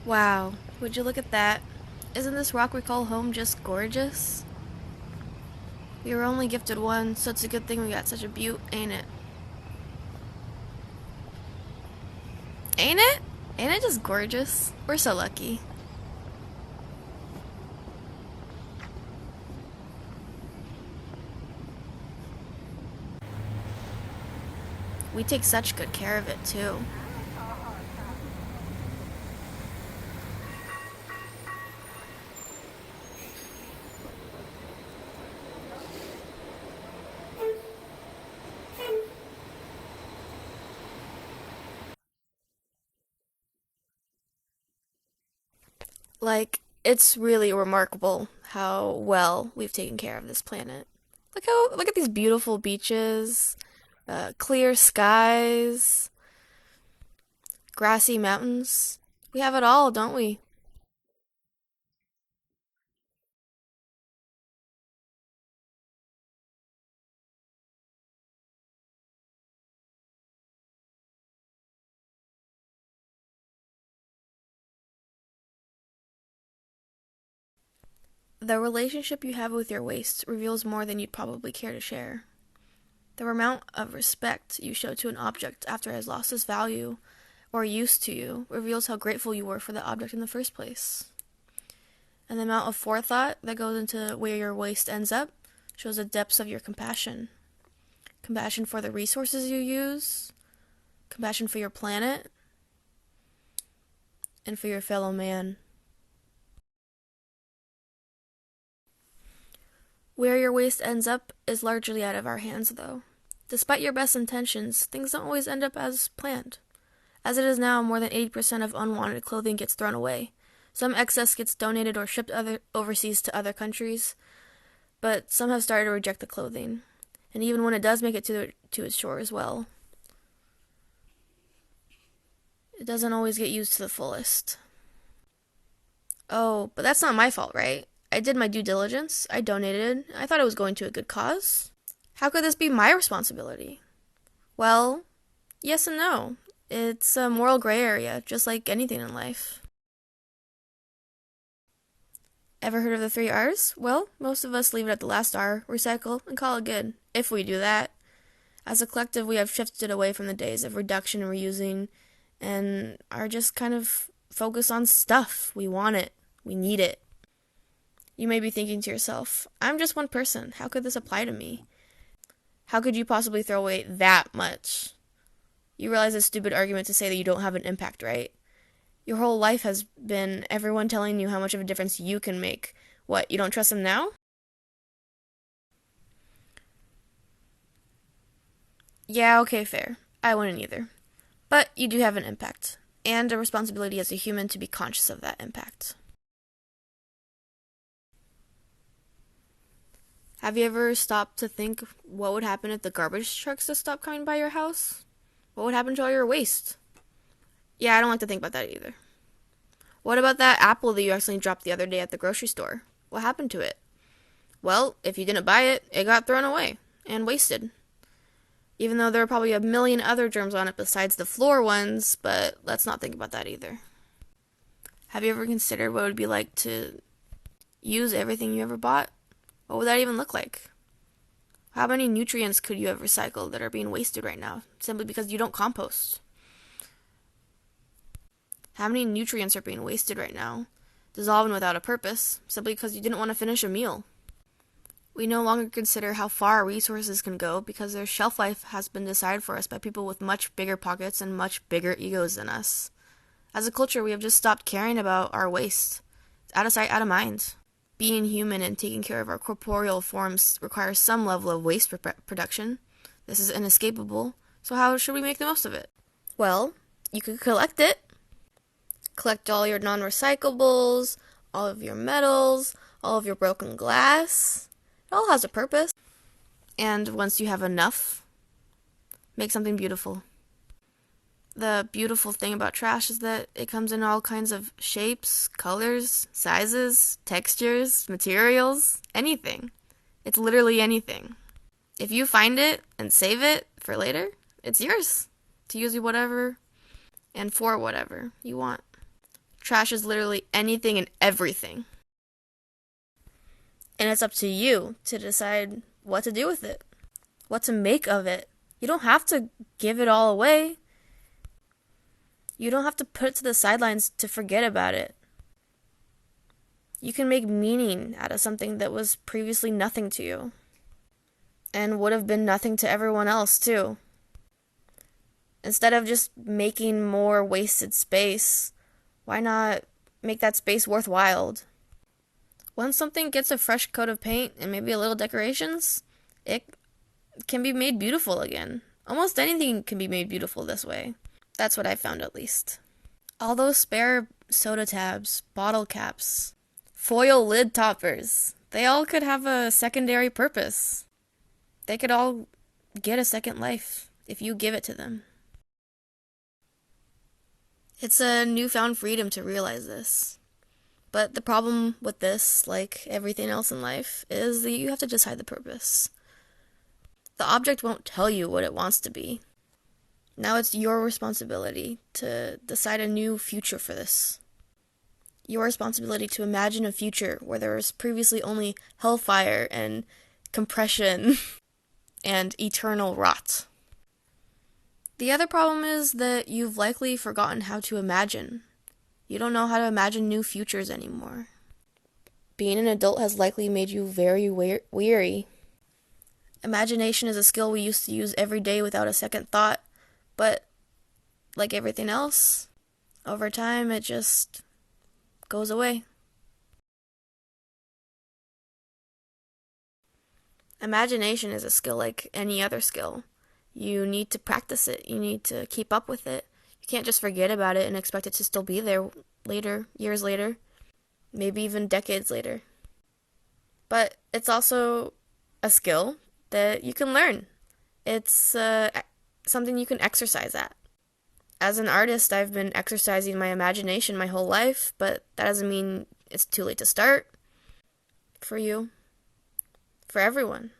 Wow, would you look at that? Isn't this rock we call home just gorgeous? We were only gifted one, so it's a good thing we got such a beaut, ain't it? Ain't it? Ain't it just gorgeous? We're so lucky. We take such good care of it, too. It's really remarkable how well we've taken care of this planet. Look at these beautiful beaches, clear skies, grassy mountains. We have it all, don't we? The relationship you have with your waste reveals more than you'd probably care to share. The amount of respect you show to an object after it has lost its value or use to you reveals how grateful you were for the object in the first place. And the amount of forethought that goes into where your waste ends up shows the depths of your compassion. Compassion for the resources you use, compassion for your planet, and for your fellow man. Where your waste ends up is largely out of our hands, though. Despite your best intentions, things don't always end up as planned. As it is now, more than 80% of unwanted clothing gets thrown away. Some excess gets donated or shipped overseas to other countries, but some have started to reject the clothing. And even when it does make it to its shore as well, it doesn't always get used to the fullest. Oh, but that's not my fault, right? I did my due diligence. I donated. I thought it was going to a good cause. How could this be my responsibility? Well, yes and no. It's a moral gray area, just like anything in life. Ever heard of the three R's? Well, most of us leave it at the last R, recycle, and call it good, if we do that. As a collective, we have shifted away from the days of reduction and reusing and are just kind of focused on stuff. We want it. We need it. You may be thinking to yourself, I'm just one person. How could this apply to me? How could you possibly throw away that much? You realize it's a stupid argument to say that you don't have an impact, right? Your whole life has been everyone telling you how much of a difference you can make. What, you don't trust them now? Yeah, okay, fair. I wouldn't either. But you do have an impact, and a responsibility as a human to be conscious of that impact. Have you ever stopped to think what would happen if the garbage trucks just stopped coming by your house? What would happen to all your waste? Yeah, I don't like to think about that either. What about that apple that you accidentally dropped the other day at the grocery store? What happened to it? Well, if you didn't buy it, it got thrown away and wasted. Even though there are probably a million other germs on it besides the floor ones, but let's not think about that either. Have you ever considered what it would be like to use everything you ever bought? What would that even look like? How many nutrients could you have recycled that are being wasted right now simply because you don't compost? How many nutrients are being wasted right now, dissolving without a purpose, simply because you didn't want to finish a meal? We no longer consider how far resources can go because their shelf life has been decided for us by people with much bigger pockets and much bigger egos than us. As a culture, we have just stopped caring about our waste. It's out of sight, out of mind. Being human and taking care of our corporeal forms requires some level of waste production. This is inescapable, so how should we make the most of it? Well, you could collect it. Collect all your non-recyclables, all of your metals, all of your broken glass. It all has a purpose. And once you have enough, make something beautiful. The beautiful thing about trash is that it comes in all kinds of shapes, colors, sizes, textures, materials, anything. It's literally anything. If you find it and save it for later, it's yours to use whatever and for whatever you want. Trash is literally anything and everything. And it's up to you to decide what to do with it, what to make of it. You don't have to give it all away. You don't have to put it to the sidelines to forget about it. You can make meaning out of something that was previously nothing to you, and would have been nothing to everyone else, too. Instead of just making more wasted space, why not make that space worthwhile? Once something gets a fresh coat of paint and maybe a little decorations, it can be made beautiful again. Almost anything can be made beautiful this way. That's what I found, at least. All those spare soda tabs, bottle caps, foil lid toppers, they all could have a secondary purpose. They could all get a second life if you give it to them. It's a newfound freedom to realize this. But the problem with this, like everything else in life, is that you have to decide the purpose. The object won't tell you what it wants to be. Now it's your responsibility to decide a new future for this. Your responsibility to imagine a future where there was previously only hellfire and compression and eternal rot. The other problem is that you've likely forgotten how to imagine. You don't know how to imagine new futures anymore. Being an adult has likely made you very weary. Imagination is a skill we used to use every day without a second thought, but like everything else, over time it just goes away. Imagination is a skill like any other skill. You need to practice it. You need to keep up with it. You can't just forget about it and expect it to still be there later, years later, maybe even decades later. But it's also a skill that you can learn. It's something you can exercise at. As an artist, I've been exercising my imagination my whole life, but that doesn't mean it's too late to start. For you. For everyone.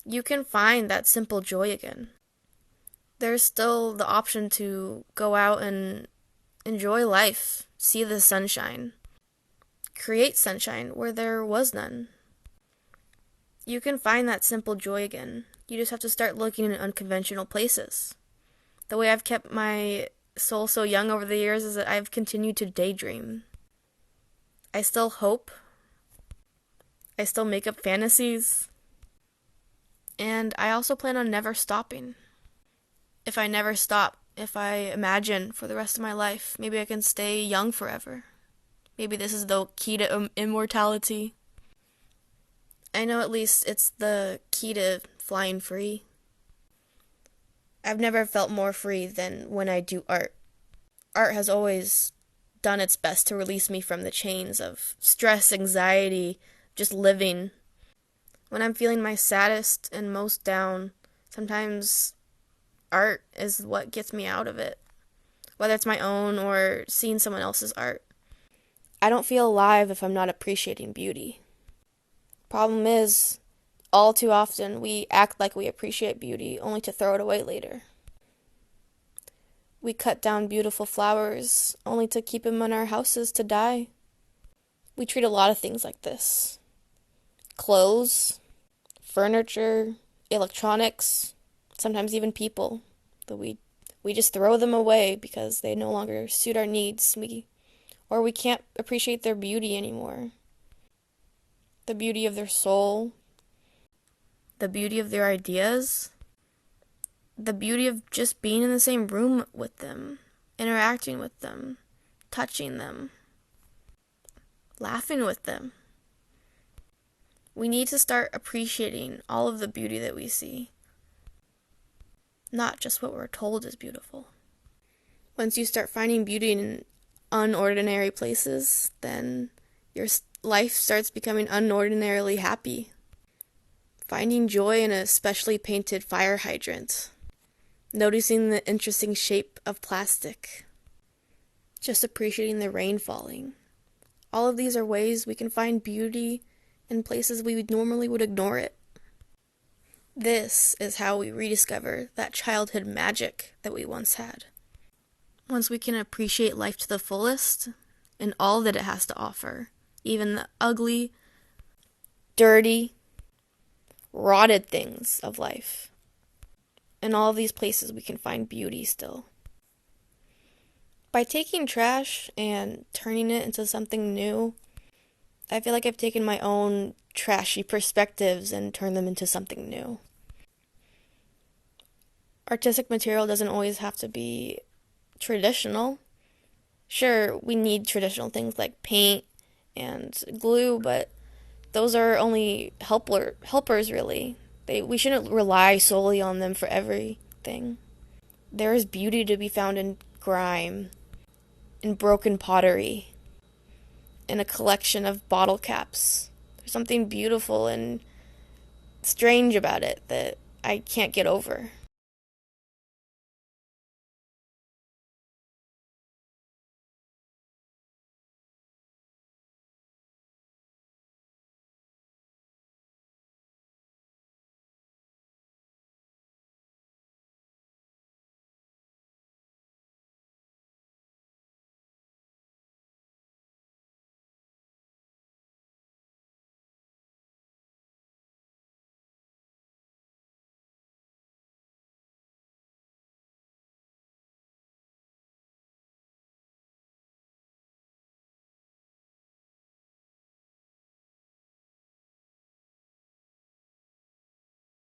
You can find that simple joy again. There's still the option to go out and enjoy life, see the sunshine, create sunshine where there was none. You can find that simple joy again. You just have to start looking in unconventional places. The way I've kept my soul so young over the years is that I've continued to daydream. I still hope. I still make up fantasies. And I also plan on never stopping. If I never stop, if I imagine for the rest of my life, maybe I can stay young forever. Maybe this is the key to immortality. I know at least it's the key to flying free. I've never felt more free than when I do art. Art has always done its best to release me from the chains of stress, anxiety, just living. When I'm feeling my saddest and most down, sometimes art is what gets me out of it. Whether it's my own or seeing someone else's art. I don't feel alive if I'm not appreciating beauty. Problem is, all too often we act like we appreciate beauty only to throw it away later. We cut down beautiful flowers only to keep them in our houses to die. We treat a lot of things like this. Clothes, furniture, electronics, sometimes even people. But we just throw them away because they no longer suit our needs. Or we can't appreciate their beauty anymore. The beauty of their soul, the beauty of their ideas, the beauty of just being in the same room with them, interacting with them, touching them, laughing with them. We need to start appreciating all of the beauty that we see, not just what we're told is beautiful. Once you start finding beauty in unordinary places, then your life starts becoming unordinarily happy. Finding joy in a specially painted fire hydrant. Noticing the interesting shape of plastic. Just appreciating the rain falling. All of these are ways we can find beauty in places we normally would ignore it. This is how we rediscover that childhood magic that we once had. Once we can appreciate life to the fullest and all that it has to offer, even the ugly, dirty, rotted things of life. In all of these places, we can find beauty still. By taking trash and turning it into something new, I feel like I've taken my own trashy perspectives and turned them into something new. Artistic material doesn't always have to be traditional. Sure, we need traditional things like paint and glue, but those are only helpers really. We shouldn't rely solely on them for everything. There is beauty to be found in grime, in broken pottery, in a collection of bottle caps. There's something beautiful and strange about it that I can't get over.